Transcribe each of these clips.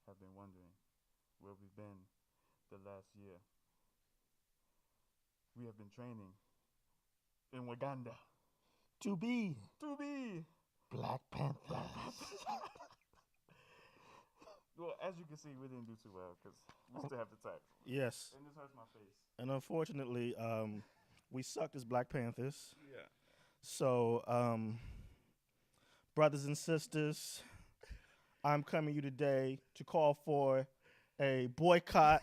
have been wondering where we've been the last year. We have been training in Uganda To be to be Black Panther. Black Panthers. Well, as you can see, we didn't do too well because we still have the tax. Yes. And this hurts my face. And unfortunately, we sucked as Black Panthers. Yeah. So, brothers and sisters, I'm coming to you today to call for a boycott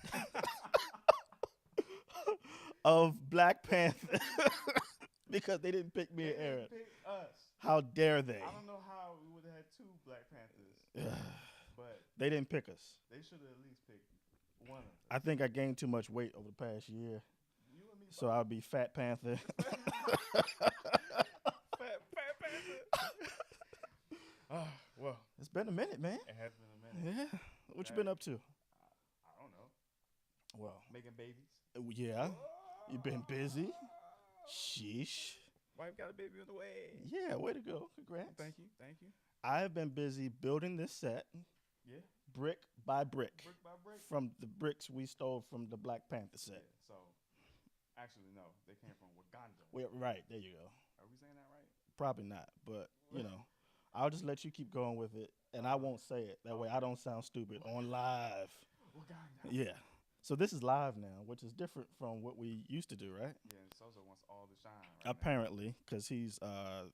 of Black Panther because they didn't pick me and Aaron. Pick us. How dare they? I don't know how we would have had two Black Panthers, but They didn't pick us. they should have at least picked one of us. I think I gained too much weight over the past year, You and me so I'll be Fat Panther. Fat Panther. Well, It's been a minute, man. it has been a minute. Yeah. What you been up to? I don't know. Well, Making babies. yeah. You been busy? Sheesh. Wife got a baby on the way. Yeah, way to go. Congrats. Thank you. Thank you. I have been busy building this set Yeah. brick by brick Brick by brick. from the bricks we stole from the Black Panther set. Yeah. So, actually, no. They came from Uganda. Well, right, there you go. Are we saying that right? Probably not, but you know, I'll just let you keep going with it, and I won't say it. That way I don't sound stupid on live. Uganda. Yeah. So this is live now, which is different from what we used to do, right? Yeah, and Sosa wants all the shine right now. Apparently, because he's, our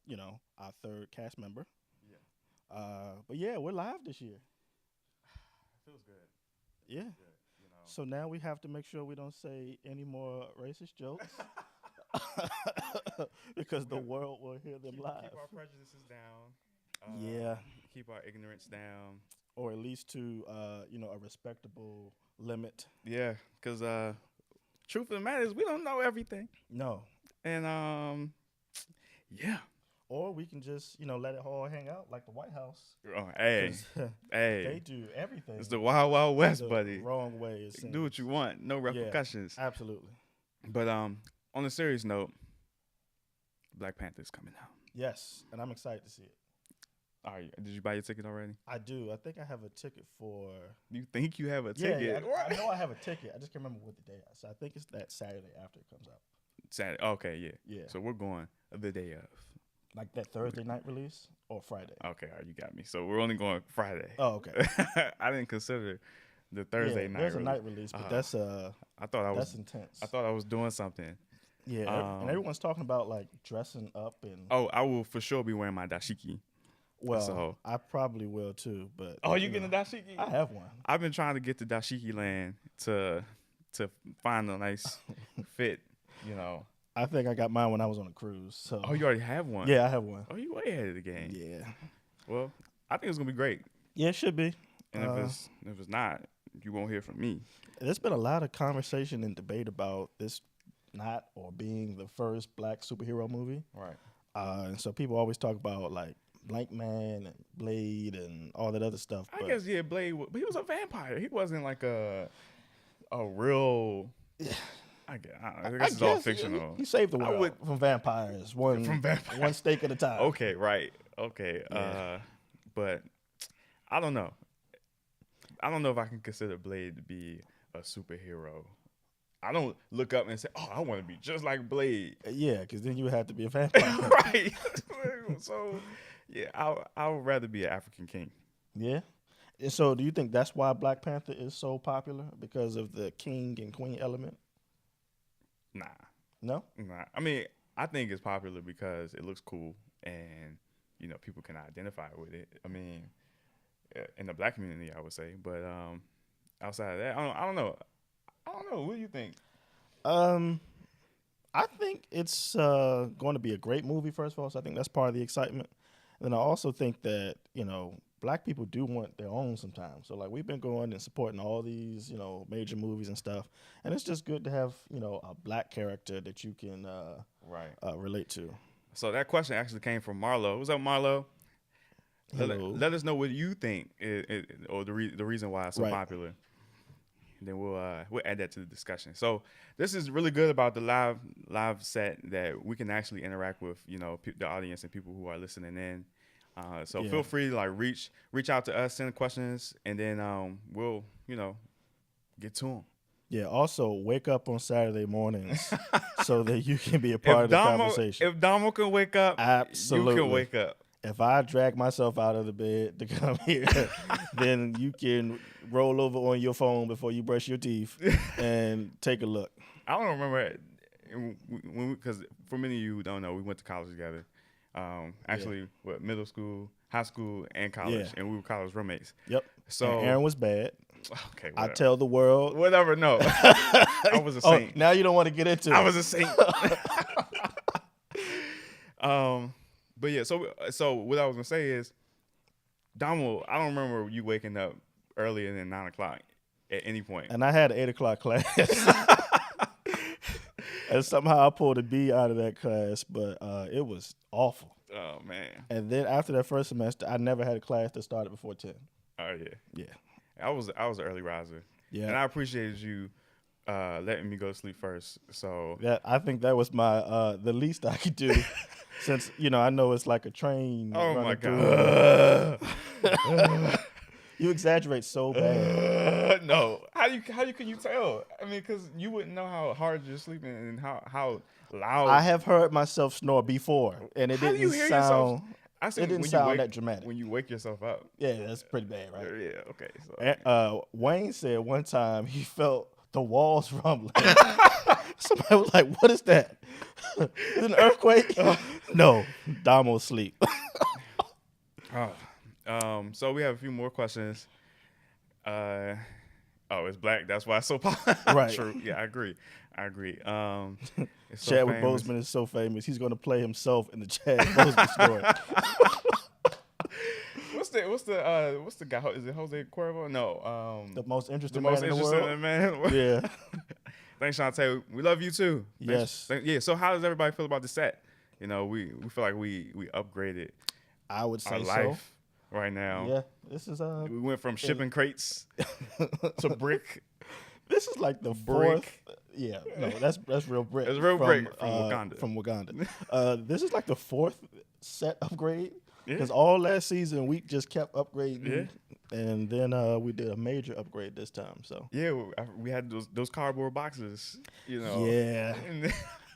third cast member. Yeah. But yeah, we're live this year. It feels good. Yeah. Good, you know. So now we have to make sure we don't say any more racist jokes because the world will hear them live. Keep our prejudices down. Yeah. Keep our ignorance down. Or at least to, a respectable limit. Yeah, because truth of the matter is we don't know everything. No. And, yeah. Or we can just, let it all hang out like the White House. Oh, hey, 'Cause hey. They do everything. It's the Wild Wild West, the buddy. wrong way. It Do what you want. No repercussions. Yeah, absolutely. But on a serious note, Black Panther's coming out. Yes, and I'm excited to see it. All right, did you buy your ticket already? I do. I think I have a ticket for. You think you have a Yeah, ticket? I know I have a ticket. I just can't remember what the day is. So I think it's that Saturday after it comes out. Saturday. Okay, yeah. Yeah. So we're going the day of. Like that Thursday night release or Friday? Okay, all right, you got me. So we're only going Friday. Oh, okay. I didn't consider the Thursday night. There's a release. night release, but that's I thought I that's was. intense. I thought I was doing something. Yeah, and everyone's talking about like dressing up and. Oh, I will for sure be wearing my dashiki. Well, so- I probably will too, but. Oh, you getting a dashiki? I have one. I've been trying to get to dashiki land to find a nice fit. You know. I think I got mine when I was on a cruise. So. Oh, you already have one. Yeah, I have one. Oh, you way ahead of the game. Yeah. Well, I think it's gonna be great. Yeah, it should be. And if it's not, you won't hear from me. There's been a lot of conversation and debate about this not or being the first black superhero movie. Right. And so people always talk about like Blank Man and Blade and all that other stuff. I but guess Blade, but he was a vampire. He wasn't like a real. I guess it's all fictional. He saved the world from vampires. One steak at a time. Okay, right. Okay. Yeah. But I don't know. I don't know if I can consider Blade to be a superhero. I don't look up and say, "Oh, I want to be just like Blade." Yeah, because then you would have to be a vampire. Right. So, yeah, I would rather be an African king. Yeah. And so, do you think that's why Black Panther is so popular because of the king and queen element? Nah. No. Nah. I mean, I think it's popular because it looks cool and people can identify with it. I mean, in the black community, I would say, but outside of that, I don't know. I don't know. What do you think? I think it's going to be a great movie. First of all, so I think that's part of the excitement. And then I also think that black people do want their own sometimes. So like we've been going and supporting all these major movies and stuff, and it's just good to have a black character that you can relate to. So that question actually came from Marlo. What's up, Marlo? Let us know what you think or the reason why it's so popular. And then we'll add that to the discussion. So this is really good about the live set that we can actually interact with the audience and people who are listening in. So feel free to like reach out to us, send questions, and then we'll get to them. Yeah. Also, wake up on Saturday mornings so that you can be a part of the conversation. If Domo can wake up, Absolutely. you can wake up. If I drag myself out of the bed to come here, then you can roll over on your phone before you brush your teeth and take a look. I don't remember because for many of you who don't know, we went to college together. Actually, middle school, high school, and college, and we were college roommates. Yep. So and Aaron was bad. Okay, whatever. I tell the world. Whatever, no. I was a saint. Now you don't want to get into it. I was a saint. But yeah, so what I was gonna say is, Domo, I don't remember you waking up earlier than 9:00 at any point. And I had an 8:00 class. And somehow I pulled a B out of that class, but it was awful. Oh man. And then after that first semester, I never had a class that started before 10. Oh yeah. Yeah. I was an early riser. Yeah. And I appreciated you letting me go to sleep first. So I think that was my the least I could do, since I know it's like a train. Oh my god! You exaggerate so bad. No, how can you tell? I mean, because you wouldn't know how hard you're sleeping and how loud. I have heard myself snore before, and it didn't sound. It didn't sound that dramatic. When you wake yourself up. Yeah, that's pretty bad, right? Yeah. Okay. So. And, Wayne said one time he felt the walls rumbling. Somebody was like, "What is that? Is it an earthquake?" No, Damo's asleep. So we have a few more questions. It's black. That's why it's so popular. Right. True. Yeah, I agree. Chadwick Boseman is so famous. He's going to play himself in the Chadwick Boseman story. What's the guy? Is it Jose Cuervo? No. The most interesting man in the world. Yeah. Thanks, Shantae. We love you too. Yes. Yeah. So how does everybody feel about the set? We feel like we upgraded. I would say our life right now. Yeah. This is we went from shipping crates to brick. This is like the fourth. Yeah, no, that's real brick. It's real brick from Wakanda. From Wakanda. This is like the fourth set upgrade, because all last season we just kept upgrading, and then we did a major upgrade this time. So we had those cardboard boxes, Yeah,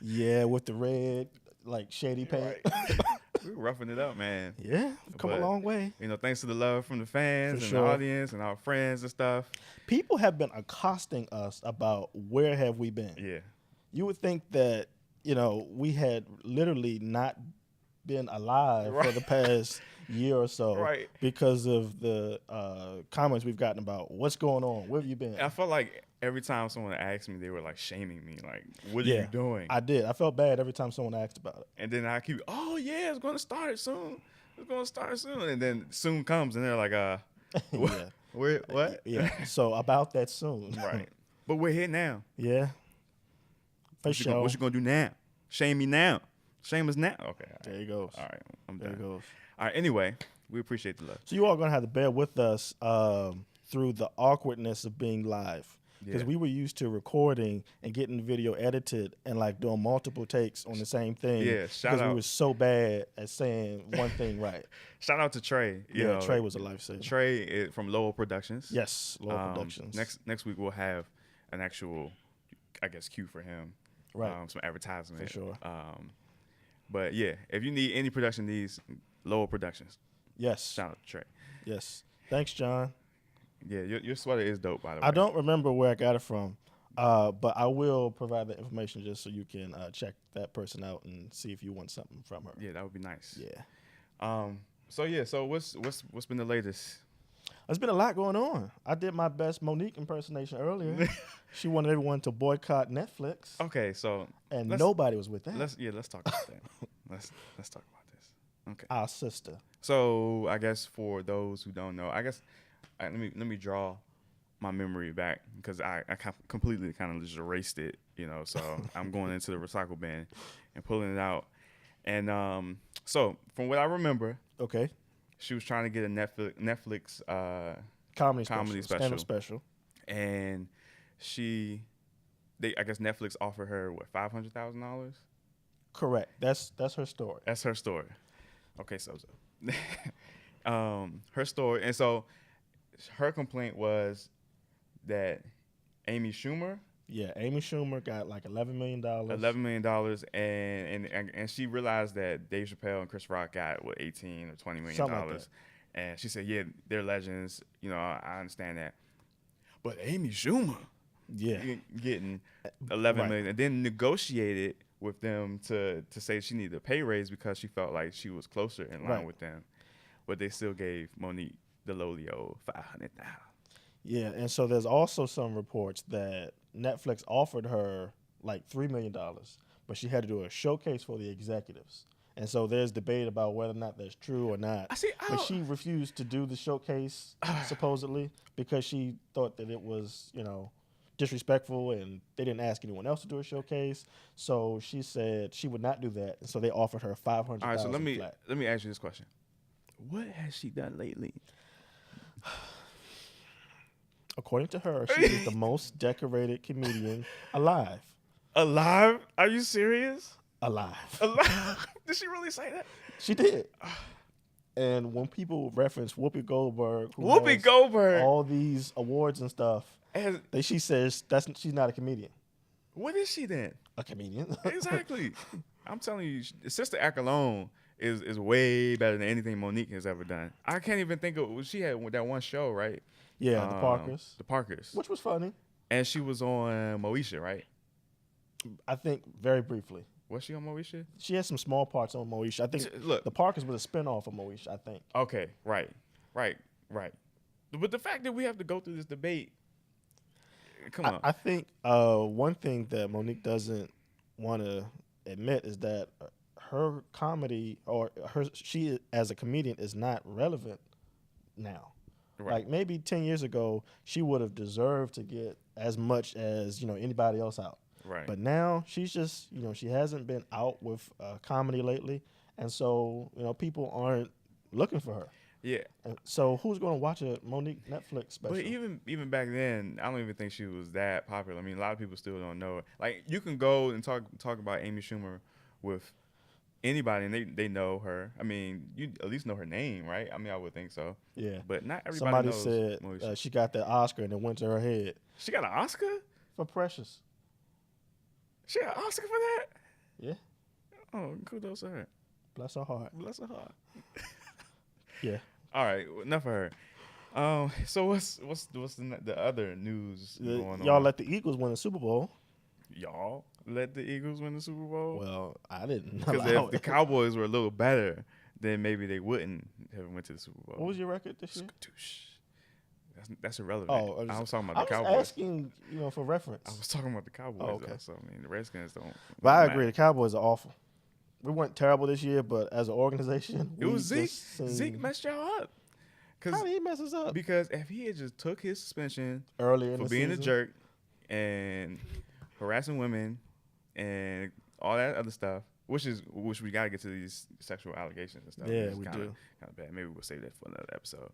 yeah, with the red like shady paint. Right. We were roughing it up, man. Yeah, come a long way. Thanks to the love from the fans the audience and our friends and stuff. People have been accosting us about where have we been. Yeah. You would think that, we had literally not been alive for the past year or so, because of the comments we've gotten about what's going on, where have you been? I felt like every time someone asked me, they were like shaming me, like, what are you doing? I did. I felt bad every time someone asked about it. And then I keep, it's going to start soon. And then soon comes, and they're like, what? What? Yeah. So about that soon. Right. But we're here now. Yeah. What you going to do now? Shame me now. Shame us now. Okay. There you go. All right. I'm done. There you goes. All right. Anyway, we appreciate the love. So you all going to have to bear with us through the awkwardness of being live. Because we were used to recording and getting the video edited and like doing multiple takes on the same thing. Yeah, because we were so bad at saying one thing right. Shout out to Trey. Trey was a lifesaver. Trey is from Lowell Productions. Yes, Lowell Productions. Next week we'll have an actual, I guess, cue for him. Right. Some advertisement. For sure. But yeah, if you need any production needs, Lowell Productions. Yes. Shout out to Trey. Yes. Thanks, John. Yeah, your sweater is dope, by the way. I don't remember where I got it from, but I will provide the information just so you can check that person out and see if you want something from her. Yeah, that would be nice. Yeah. So what's been the latest? There's been a lot going on. I did my best Monique impersonation earlier. She wanted everyone to boycott Netflix. Okay, so nobody was with that. Let's talk about that. let's talk about this. Okay. Our sister. So I guess for those who don't know, let me draw my memory back, because I completely kind of just erased it, So I'm going into the recycle bin and pulling it out, and so from what I remember, okay, she was trying to get a Netflix comedy special, stand-up special, and I guess Netflix offered her $500,000. Correct. That's her story. That's her story. Okay, so her story, and so her complaint was that Amy Schumer. Yeah, Amy Schumer got like $11 million. $11 million, and she realized that Dave Chappelle and Chris Rock got what 18 or $20 million, Like and she said, "Yeah, they're legends. You know, I understand that, but Amy Schumer, yeah, getting 11 right. million, and then negotiated with them to say she needed a pay raise because she felt like she was closer in line Right. with them, but they still gave Monique the lowly old 500,000. Yeah, and so there's also some reports that Netflix offered her like $3 million, but she had to do a showcase for the executives. And so there's debate about whether or not that's true or not. I see. But she refused to do the showcase supposedly because she thought that it was, disrespectful and they didn't ask anyone else to do a showcase. So she said she would not do that. And so they offered her 500,000 All right, so flat. let me ask you this question: what has she done lately? According to her, she is the most decorated comedian alive. Alive? Are you serious? Alive. Alive? Did she really say that? She did. And when people reference Whoopi Goldberg, who Whoopi has Goldberg. all these awards and stuff, Has, she says she's not a comedian. what is she then? A comedian. Exactly. I'm telling you, Sister Act alone is way better than anything Monique has ever done. I can't even think of. She had that one show, right? Yeah, the Parkers. The Parkers. Which was funny. And she was on Moesha, right? I think very briefly. Was she on Moesha? She had some small parts on Moesha. I think Look, the Parkers was a spinoff of Moesha, I think. Okay, right. But the fact that we have to go through this debate, come on. I think one thing that Monique doesn't want to admit is that her comedy she as a comedian is not relevant now. Right. Like maybe 10 years ago, she would have deserved to get as much as anybody else out. Right. But now she's just she hasn't been out with comedy lately, and so people aren't looking for her. Yeah. And so who's going to watch a Monique Netflix special? But even back then, I don't even think she was that popular. I mean, a lot of people still don't know her. Like you can go and talk about Amy Schumer with anybody, and they know her. I mean, you at least know her name, right? I mean, I would think so. Yeah. But not everybody Somebody knows. said she got that Oscar and it went to her head. She got an Oscar for Precious. She got an Oscar for that? Yeah. Oh, kudos to her. Bless her heart. Bless her heart. Yeah. All right, enough of her. So what's the other news going on? Y'all let the Eagles win the Super Bowl. Y'all let the Eagles win the Super Bowl? Well, I didn't. Because if the Cowboys were a little better, then maybe they wouldn't have went to the Super Bowl. What was your record this year? That's irrelevant. Oh, I was talking about the Cowboys. I was asking, for reference. I was talking about the Cowboys. Oh, okay. Though, so I mean, the Redskins don't. But I agree. The Cowboys are awful. We weren't terrible this year, but as an organization, it was Zeke. Zeke messed y'all up. How did he mess us up? Because if he had just took his suspension earlier in for the being season, a jerk and harassing women and all that other stuff, which we gotta get to these sexual allegations and stuff. Yeah, we kinda, do. Kind of bad. Maybe we'll save that for another episode.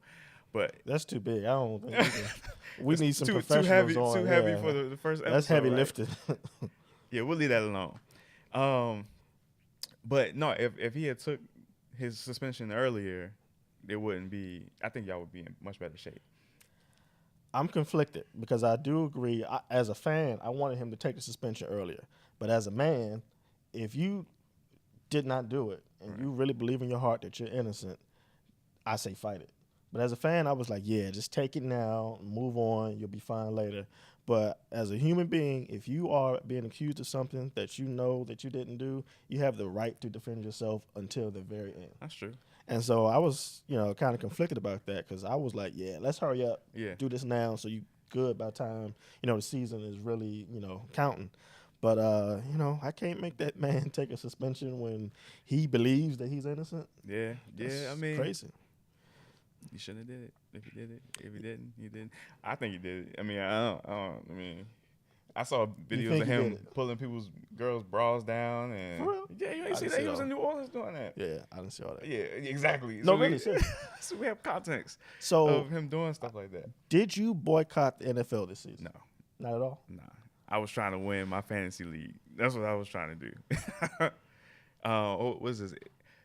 But that's too big. I don't think we need some professionals too heavy for the first episode. That's heavy right? lifting. Yeah, we'll leave that alone. But no, if he had took his suspension earlier, it wouldn't be. I think y'all would be in much better shape. I'm conflicted because I do agree. As a fan, I wanted him to take the suspension earlier. But as a man, if you did not do it and you really believe in your heart that you're innocent, I say fight it. But as a fan, I was like, yeah, just take it now, move on, you'll be fine later. But as a human being, if you are being accused of something that you know that you didn't do, you have the right to defend yourself until the very end. That's true. And so I was, kind of conflicted about that because I was like, yeah, let's hurry up, do this now so you good by the time, the season is really, counting. But, I can't make that man take a suspension when he believes that he's innocent. Yeah, That's I mean, crazy. You shouldn't have did it. If you did it, if you didn't, you didn't. I think he did it. I mean, I saw videos of him pulling people's girls' bras down, and for real? Yeah, you ain't see that. He was in New Orleans doing that. Yeah, I didn't see all that. Yeah, exactly. No, so really, seriously. So we have context of him doing stuff like that. Did you boycott the NFL this season? No, not at all. Nah, I was trying to win my fantasy league. That's what I was trying to do. What was this?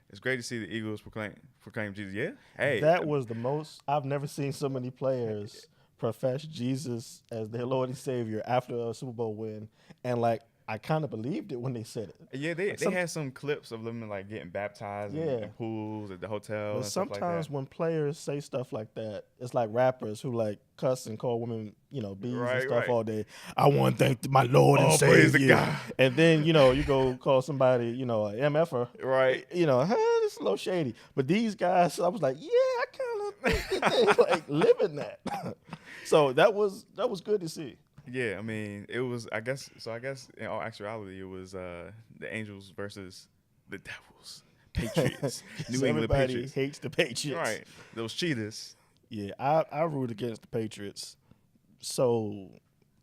It's great to see the Eagles proclaim Jesus. Yeah. Hey. That was the most. I've never seen so many players profess Jesus as their Lord and Savior after a Super Bowl win, and like I kind of believed it when they said it. Yeah, Like they had some clips of them like getting baptized yeah. in pools at the hotel But and stuff like sometimes that. when players say stuff like that, it's like rappers who like cuss and call women, bees and Right, stuff right. all day. I want to thank my Lord and Oh, praise the Savior. God. And then, you go call somebody, an MFer. Right. This is a little shady. But these guys, I was like, yeah, I kind of think that they like living that. So that was good to see. Yeah, I mean, it was. I guess in all actuality, it was the Angels versus the Devils, Patriots, New England Everybody Patriots. hates the Patriots. Right, those cheaters. Yeah, I root against the Patriots so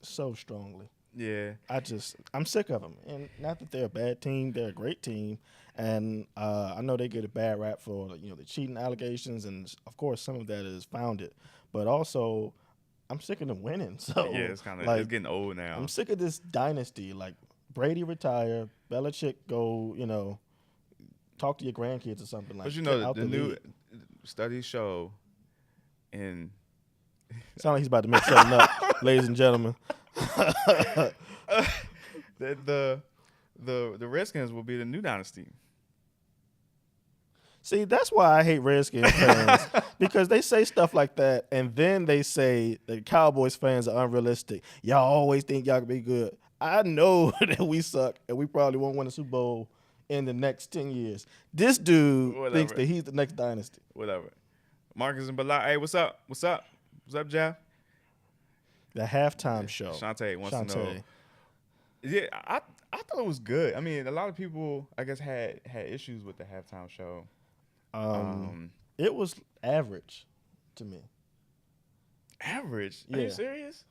strongly. Yeah, I'm sick of them. And not that they're a bad team, they're a great team. And I know they get a bad rap for the cheating allegations, and of course some of that is founded. But also, I'm sick of them winning. So yeah, it's kind of like, it's getting old now. I'm sick of this dynasty. Like Brady retire, Belichick go, talk to your grandkids or something. Like, But the new studies show, and sound like he's about to make something up, ladies and gentlemen. the Redskins will be the new dynasty. See, that's why I hate Redskins fans because they say stuff like that, and then they say that Cowboys fans are unrealistic. Y'all always think y'all can be good. I know that we suck, and we probably won't win a Super Bowl in the next 10 years. This dude thinks that he's the next dynasty. Whatever. Marcus and Bilal, hey, what's up? What's up, Jeff? The halftime show. Shantae wants to know. Yeah, I thought it was good. I mean, a lot of people, I guess, had issues with the halftime show. It was average to me. Average? Yeah. Are you serious?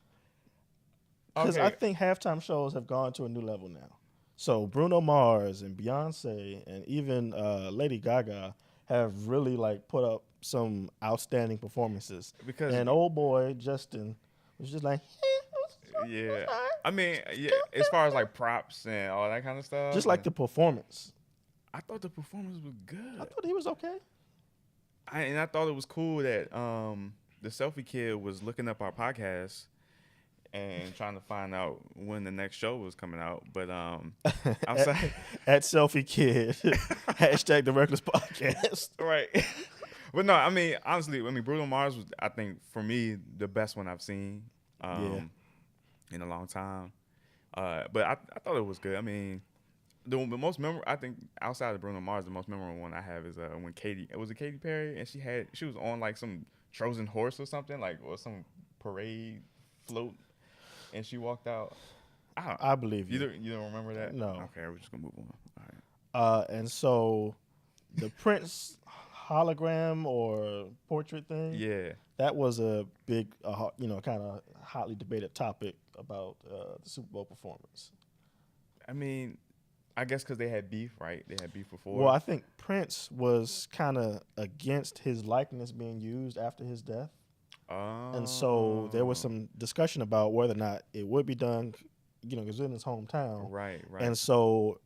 Because I think halftime shows have gone to a new level now. So Bruno Mars and Beyonce and even Lady Gaga have really like put up some outstanding performances. And old boy Justin was just like, yeah. I mean, yeah. As far as like props and all that kind of stuff, just like the performance. I thought the performance was good. I thought he was okay. I thought it was cool that the selfie kid was looking up our podcast and trying to find out when the next show was coming out. But outside at selfie kid, hashtag the Reckless Podcast. Right. But no, I mean, honestly, Bruno Mars was, I think, for me, the best one I've seen in a long time. But I thought it was good. I mean, the most memorable, I think, outside of Bruno Mars, the most memorable one I have is when Katy Perry, and she was on like some Trojan horse or something, like, or some parade float, and she walked out. I believe you. You don't remember that? No. Okay, we're just gonna move on. All right. And so the Prince hologram or portrait thing. Yeah. That was a big, kind of hotly debated topic about the Super Bowl performance. I mean, I guess because they had beef, right? They had beef before. Well, I think Prince was kind of against his likeness being used after his death. Oh. And so there was some discussion about whether or not it would be done, because in his hometown. Right. And so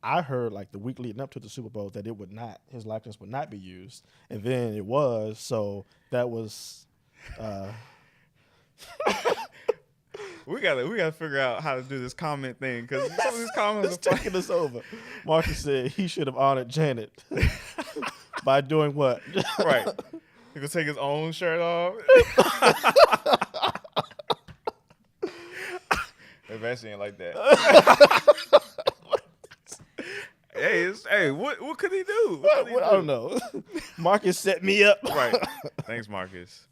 I heard like the week leading up to the Super Bowl that his likeness would not be used. And then it was, so that was... We gotta figure out how to do this comment thing because some of these comments are taking us over. Marcus said he should have honored Janet by doing what? Right. He could take his own shirt off. If that ain't like that. Hey, what could he do? I don't know. Marcus set me up. Right. Thanks, Marcus.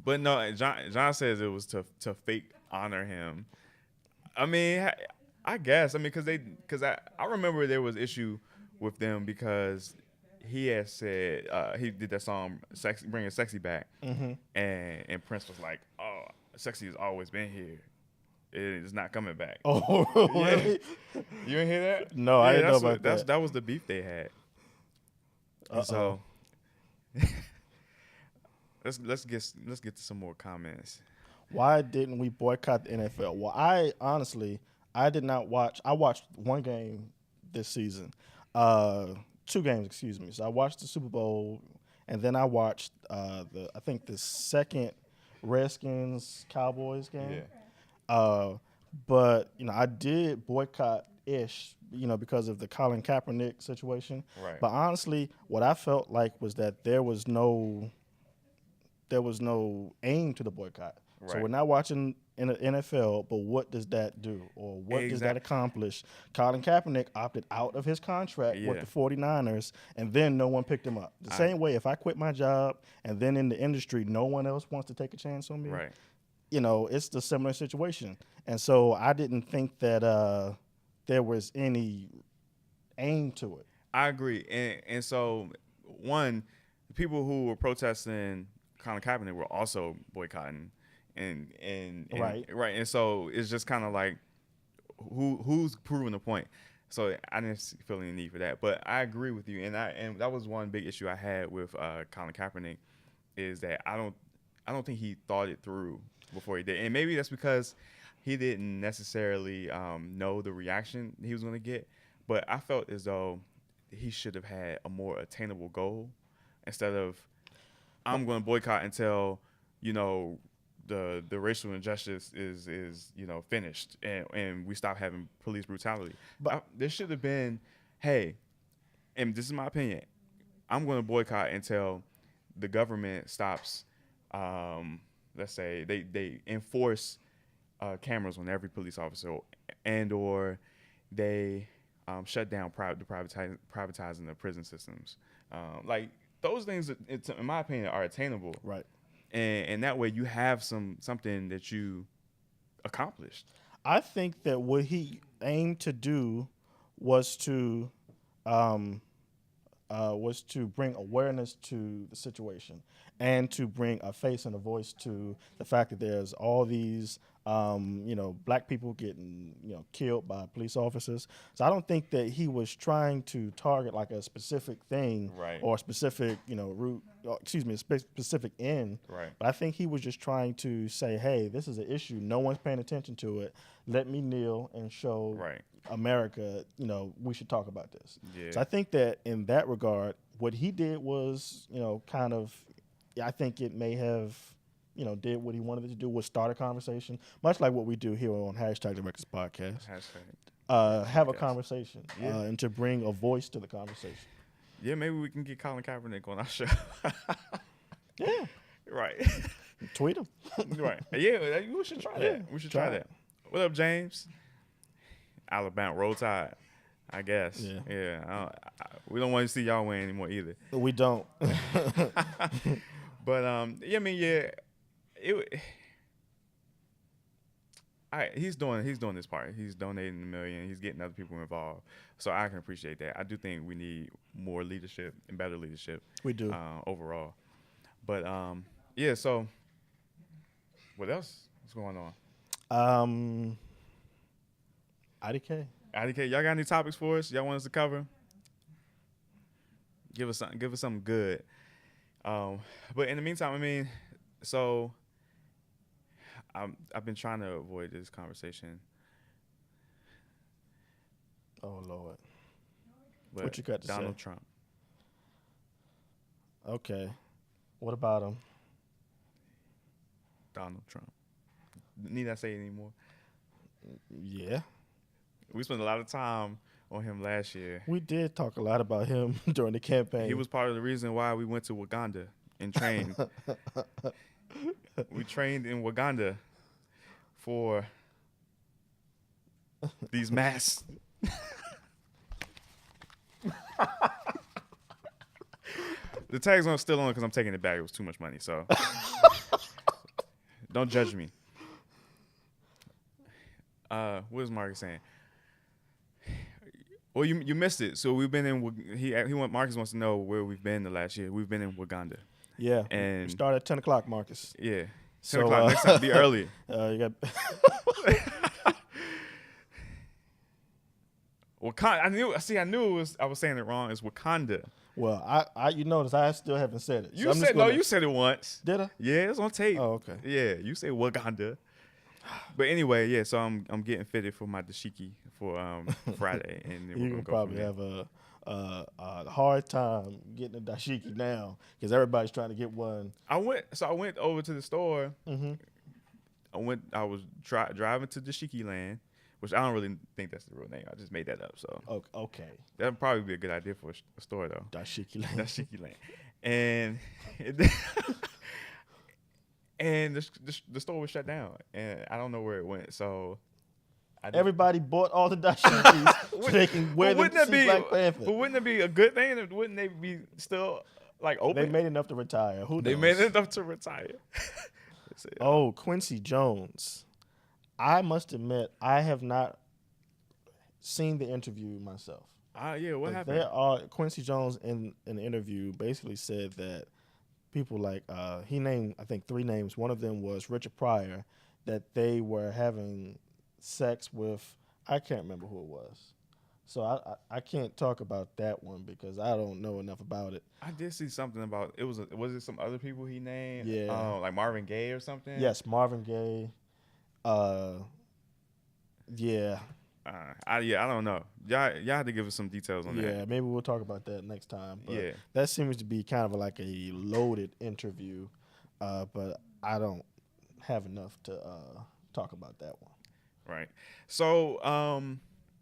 But no, John says it was to fake honor him. I mean, I guess. I mean, because I remember there was issue with them because he had said he did that song "Sexy," bringing "Sexy" back, and Prince was like, "Oh, Sexy has always been here. It is not coming back." Oh, really? Yeah. You didn't hear that? No, I didn't know about that. That was the beef they had. So let's get to some more comments. Why didn't we boycott the NFL? Well, I honestly did not watch. I watched one game this season. 2 games, excuse me. So I watched the Super Bowl, and then I watched the second Redskins Cowboys game. Yeah. But I did boycott ish, because of the Colin Kaepernick situation. Right. But honestly, what I felt like was that there was no aim to the boycott. So Right. we're not watching in the NFL, but what does that do, or what does that accomplish? Colin Kaepernick opted out of his contract with the 49ers, and then no one picked him up. The same way, if I quit my job and then in the industry, no one else wants to take a chance on me. Right. It's the similar situation. And so I didn't think that there was any aim to it. I agree. And so, one, the people who were protesting Colin Kaepernick were also boycotting. And Right. And so it's just kind of like who's proving the point. So I didn't feel any need for that. But I agree with you. And that was one big issue I had with Colin Kaepernick, is that I don't think he thought it through before he did. And maybe that's because he didn't necessarily know the reaction he was going to get. But I felt as though he should have had a more attainable goal instead of, I'm going to boycott until, the racial injustice is finished and we stop having police brutality. But there should have been, hey, and this is my opinion, I'm going to boycott until the government stops. Let's say they enforce cameras on every police officer, or they shut down privatizing the prison systems. Like those things, in my opinion, are attainable. Right. And that way you have something that you accomplished. I think that what he aimed to do was to bring awareness to the situation and to bring a face and a voice to the fact that there's all these black people getting killed by police officers. So I don't think that he was trying to target like a specific thing, Right. or a specific specific end. Right. But I think he was just trying to say, hey, this is an issue. No one's paying attention to it. Let me kneel and show Right. America, we should talk about this. Yeah. So I think that in that regard, what he did was, I think it may have, did what he wanted it to do, was start a conversation, much like what we do here on #the RecklessPodcast. Have a conversation, and to bring a voice to the conversation. Yeah, maybe we can get Colin Kaepernick on our show. Yeah. Right. Tweet him. Right. Yeah, we should try that. We should try that. What up, James? Alabama, roll tide, I guess. Yeah. We don't want to see y'all win anymore either. We don't. But he's doing his part. He's donating $1 million. He's getting other people involved. So I can appreciate that. I do think we need more leadership and better leadership. We do overall. But So what else? What's going on? IDK. Y'all got any topics for us? Y'all want us to cover? Give us something good. But in the meantime, so I've been trying to avoid this conversation. Oh Lord. But what you got to say? Donald Trump. Okay. What about him? Donald Trump. Need I say it anymore? Yeah. We spent a lot of time on him last year. We did talk a lot about him during the campaign. He was part of the reason why we went to Uganda and trained. We trained in Uganda for these masks. The tag's still on because I'm taking it back. It was too much money, so don't judge me. What is Marcus saying? Well, you missed it. So we've been in. Marcus wants to know where we've been the last year. We've been in Uganda. Yeah, and we start at 10 o'clock, Marcus. Yeah, 10 o'clock. Next time, be early. You got Wakanda. I knew it was. I was saying it wrong. It's Wakanda. Well, you notice I still haven't said it. You said it once. Did I? Yeah, it's on tape. Oh, okay. Yeah, you say Wakanda. But anyway, so I'm getting fitted for my dashiki for Friday, and then you can probably have a hard time getting a dashiki now because everybody's trying to get one. I went over to the store. Mm-hmm. I was driving to Dashiki Land, which I don't really think that's the real name. I just made that up. So Okay. that'd probably be a good idea for a store though. Dashiki Land. Dashiki Land, and and the store was shut down, and I don't know where it went. So Everybody bought all the dashikis so they can wear them to see Black Panther. But wouldn't it be a good thing? Wouldn't they be still like open? They made enough to retire. Who knows? They made enough to retire. Oh, Quincy Jones. I must admit, I have not seen the interview myself. Yeah, what happened? Quincy Jones in an interview basically said that people like he named I think 3 names. One of them was Richard Pryor, that they were having sex with. I can't remember who it was. So I can't talk about that one because I don't know enough about it. I did see something about was it some other people he named? Yeah, like Marvin Gaye or something. Yes, Marvin Gaye. Yeah. I don't know. Y'all had to give us some details on that. Yeah, maybe we'll talk about that next time. But yeah, that seems to be kind of like a loaded interview, but I don't have enough to talk about that one. Right. So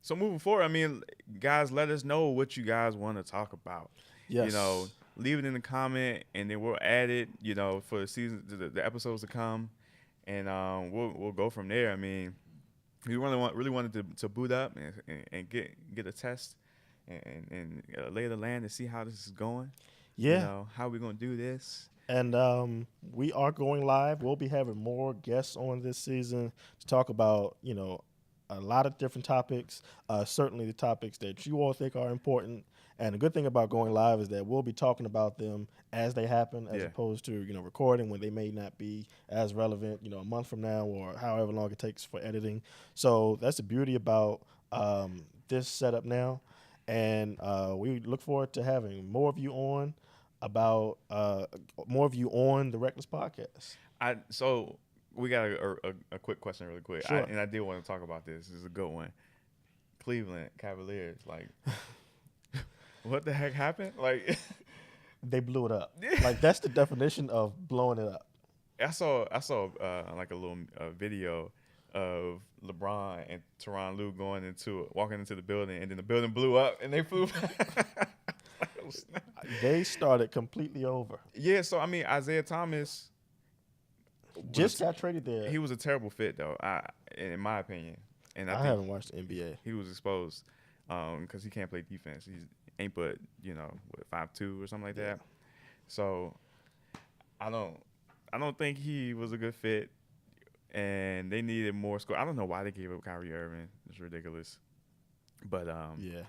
so moving forward, I mean, guys, let us know what you guys want to talk about. Yes. You know, leave it in the comment, and then we'll add it. You know, for the episodes to come, and we'll go from there. I mean, we really wanted to boot up and get a test and lay the land and see how this is going. Yeah. You know, how we're gonna do this. And we are going live. We'll be having more guests on this season to talk about, a lot of different topics, certainly the topics that you all think are important. And the good thing about going live is that we'll be talking about them as they happen, as opposed to, recording when they may not be as relevant, a month from now or however long it takes for editing. So that's the beauty about this setup now. And we look forward to having more of you on the Reckless Podcast. So we got a quick question really quick. Sure. I did want to talk about this. This is a good one. Cleveland Cavaliers, like, what the heck happened? Like, they blew it up. Like, that's the definition of blowing it up. I saw like a little video of LeBron and Tyronn Lue walking into the building, and then the building blew up, and they flew back. They started completely over. Yeah, so I mean, Isaiah Thomas just got traded there. He was a terrible fit, though, in my opinion. And I haven't watched the NBA. He was exposed because he can't play defense. He ain't but 5'2" or something like that. So I don't think he was a good fit, and they needed more score. I don't know why they gave up Kyrie Irving. It's ridiculous. But yeah.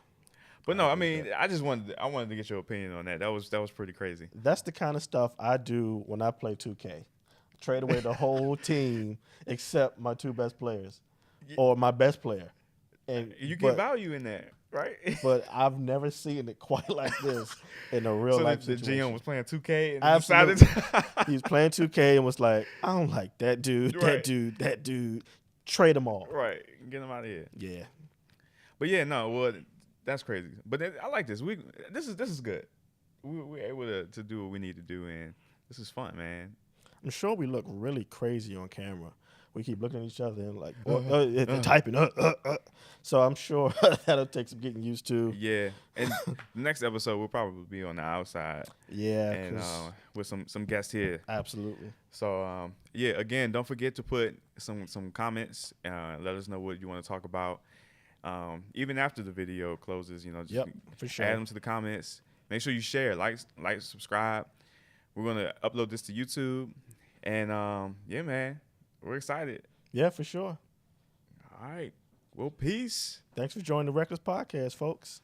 But no, I mean, I wanted to get your opinion on that. That was pretty crazy. That's the kind of stuff I do when I play 2K. Trade away the whole team except my 2 best players or my best player. And you get value in that, right? But I've never seen it quite like this in a real life situation. So the GM was playing 2K and Absolutely. decided he was playing 2K and was like, I don't like that dude, right. that dude. Trade them all. Right. Get them out of here. Yeah. But yeah, no, well, that's crazy. But I like this. This is good. We're able to do what we need to do, and this is fun, man. I'm sure we look really crazy on camera. We keep looking at each other and like typing. So I'm sure that'll take some getting used to. Yeah, and the next episode will probably be on the outside. Yeah, and with some guests here. Absolutely. So yeah, again, don't forget to put some comments. Let us know what you want to talk about. Even after the video closes, just for sure. Add them to the comments. Make sure you share, like, subscribe. We're gonna upload this to YouTube, and yeah, man, we're excited. Yeah, for sure. All right. Well, peace. Thanks for joining the Reckless Podcast, folks.